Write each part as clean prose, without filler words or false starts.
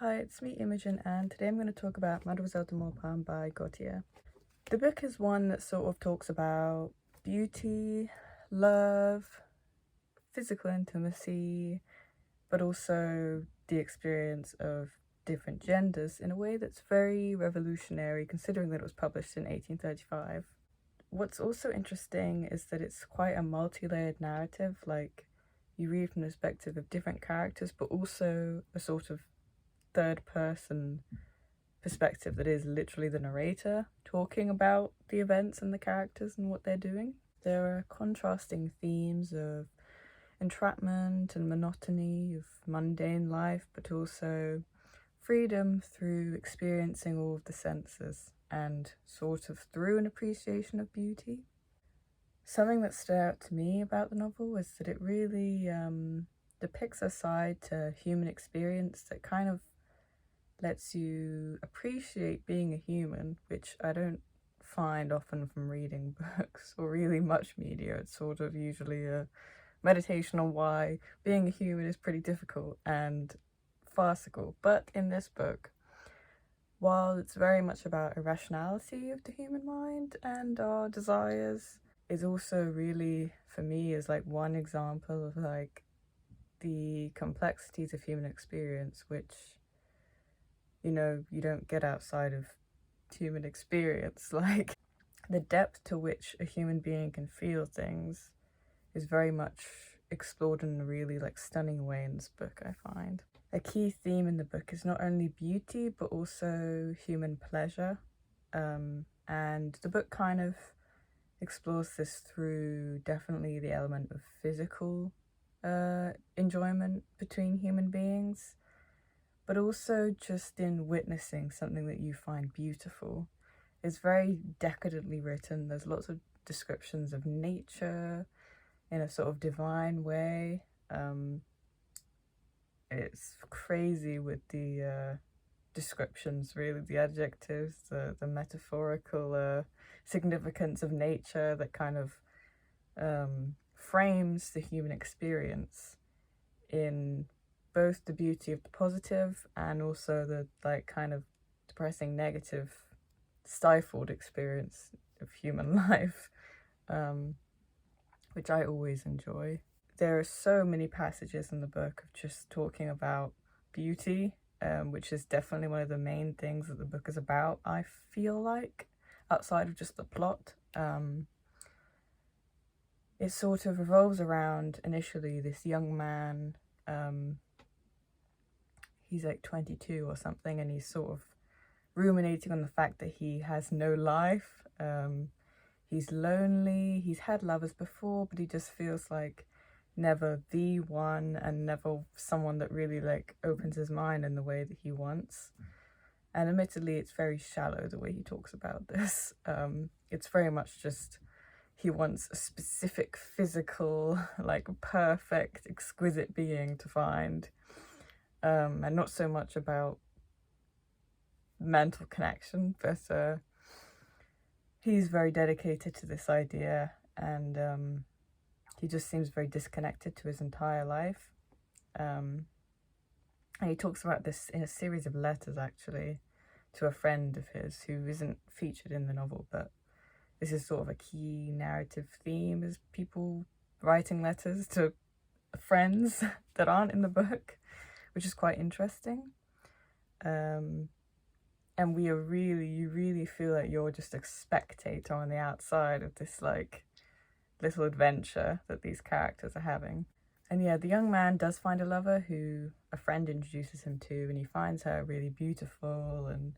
Hi, it's me Imogen, and today I'm going to talk about Mademoiselle de Maupin by Gautier. The book is one that sort of talks about beauty, love, physical intimacy, but also the experience of different genders in a way that's very revolutionary considering that it was published in 1835. What's also interesting is that it's quite a multi-layered narrative, like you read from the perspective of different characters, but also a sort of third person perspective that is literally the narrator talking about the events and the characters and what they're doing. There are contrasting themes of entrapment and monotony, of mundane life, but also freedom through experiencing all of the senses and sort of through an appreciation of beauty. Something that stood out to me about the novel was that it really depicts a side to human experience that kind of lets you appreciate being a human, which I don't find often from reading books or really much media. It's sort of usually a meditation on why being a human is pretty difficult and farcical. But in this book, while it's very much about irrationality of the human mind and our desires, is also really, for me, is like one example of like the complexities of human experience, which you don't get outside of human experience. Like, the depth to which a human being can feel things is very much explored in a really like stunning way in this book, I find. A key theme in the book is not only beauty but also human pleasure, and the book kind of explores this through definitely the element of physical enjoyment between human beings, but also just in witnessing something that you find beautiful. It's very decadently written. There's lots of descriptions of nature in a sort of divine way. It's crazy with the descriptions, really, the adjectives, the metaphorical significance of nature that kind of frames the human experience in both the beauty of the positive and also the like kind of depressing negative stifled experience of human life, which I always enjoy. There are so many passages in the book of just talking about beauty, which is definitely one of the main things that the book is about, I feel like, outside of just the plot. It sort of revolves around initially this young man. He's like 22 or something, and he's sort of ruminating on the fact that he has no life. He's lonely, he's had lovers before, but he just feels like never the one and never someone that really like opens his mind in the way that he wants. And admittedly, it's very shallow the way he talks about this. It's very much just he wants a specific physical, like perfect, exquisite being to find, and not so much about mental connection, but he's very dedicated to this idea, and he just seems very disconnected to his entire life. And he talks about this in a series of letters, actually, to a friend of his who isn't featured in the novel, but this is sort of a key narrative theme, is people writing letters to friends that aren't in the book, which is quite interesting. And you really feel like you're just a spectator on the outside of this like little adventure that these characters are having. And yeah, the young man does find a lover who a friend introduces him to, and he finds her really beautiful, and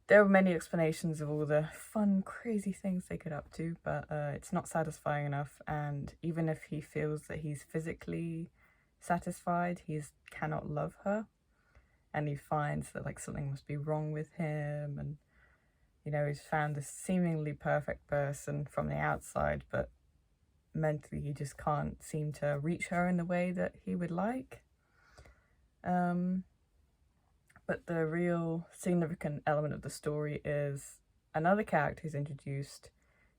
there are many explanations of all the fun, crazy things they get up to, but it's not satisfying enough. And even if he feels that he's physically satisfied, he cannot love her. And he finds that like something must be wrong with him, and he's found this seemingly perfect person from the outside, but mentally he just can't seem to reach her in the way that he would like. But the real significant element of the story is another character who's introduced,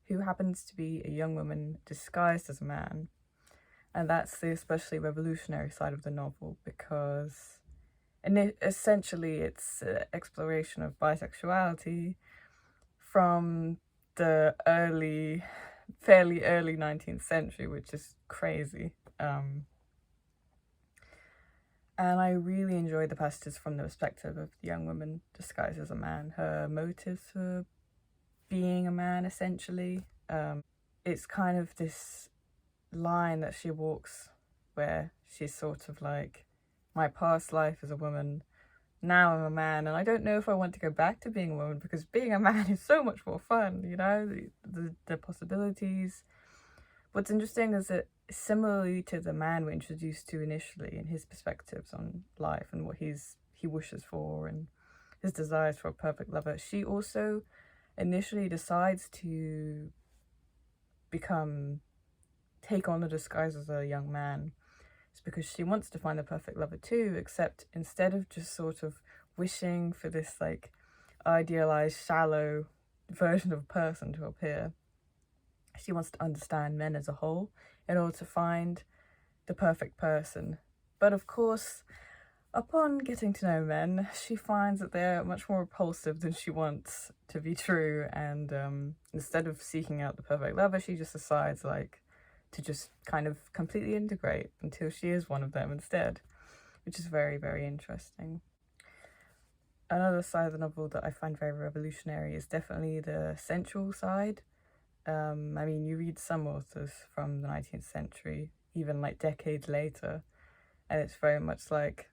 who happens to be a young woman disguised as a man. And that's the especially revolutionary side of the novel, because and essentially it's an exploration of bisexuality from the fairly early 19th century, which is crazy. And I really enjoyed the passages from the perspective of the young woman disguised as a man, her motives for being a man, essentially. It's kind of this line that she walks where she's sort of like, my past life as a woman, now I'm a man, and I don't know if I want to go back to being a woman, because being a man is so much more fun, you know, the possibilities. What's interesting is that similarly to the man we're introduced to initially and his perspectives on life and what he wishes for and his desires for a perfect lover, she also initially decides to take on the disguise as a young man. It's because she wants to find the perfect lover too, except instead of just sort of wishing for this like idealized, shallow version of a person to appear, she wants to understand men as a whole in order to find the perfect person. But of course, upon getting to know men, she finds that they're much more repulsive than she wants to be true, and instead of seeking out the perfect lover, she just decides like to just kind of completely integrate until she is one of them instead, which is very, very interesting. Another side of the novel that I find very revolutionary is definitely the sensual side. I mean, you read some authors from the 19th century, even like decades later, and it's very much like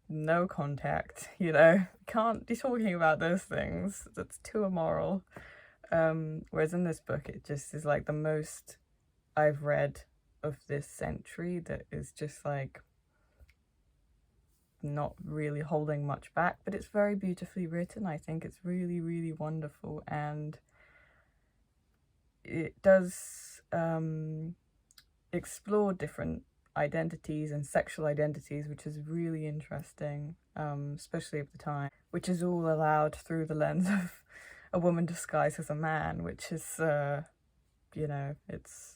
no contact, you know, can't be talking about those things, that's too immoral. Whereas in this book, it just is like the most I've read of this century that is just like not really holding much back, but it's very beautifully written. I think it's really, really wonderful, and it does explore different identities and sexual identities, which is really interesting, especially of the time, which is all allowed through the lens of a woman disguised as a man, which is, you know, it's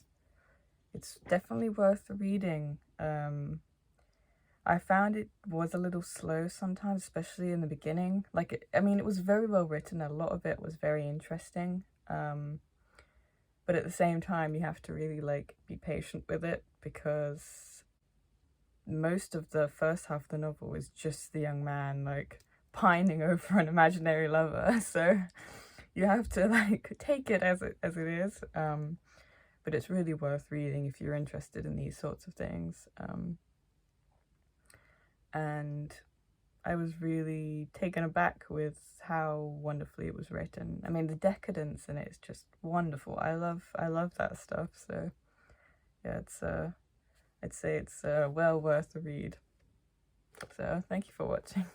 definitely worth reading. I found it was a little slow sometimes, especially in the beginning. Like, I mean, it was very well written. A lot of it was very interesting. But at the same time, you have to really like be patient with it, because most of the first half of the novel is just the young man like pining over an imaginary lover. So you have to like take it as it is. But it's really worth reading if you're interested in these sorts of things. And I was really taken aback with how wonderfully it was written. I mean, the decadence in it is just wonderful. I love that stuff. So yeah, I'd say it's well worth the read. So thank you for watching.